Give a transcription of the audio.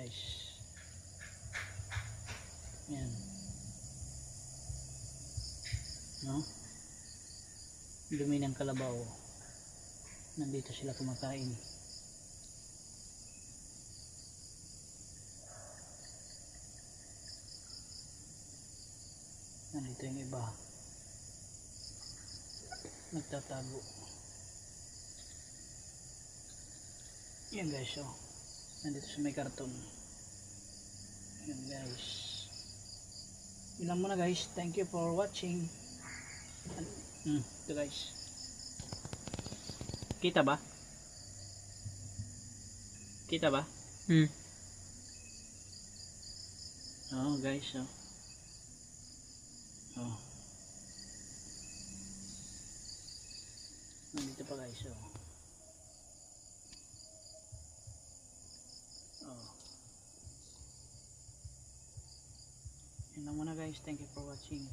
guys. Yan. No? Dumi ng kalabaw. Nandito sila kumakain. Nandito yung iba. Nagtatago. Yan guys, oh. Nandito sa may karton. Yan guys. Ilan muna guys. Thank you for watching. Ito guys. Kita ba? Kita ba? Oh guys, oh. Oh. Nandito pa guys, oh. Oh. Yan lang muna guys. Thank you for watching.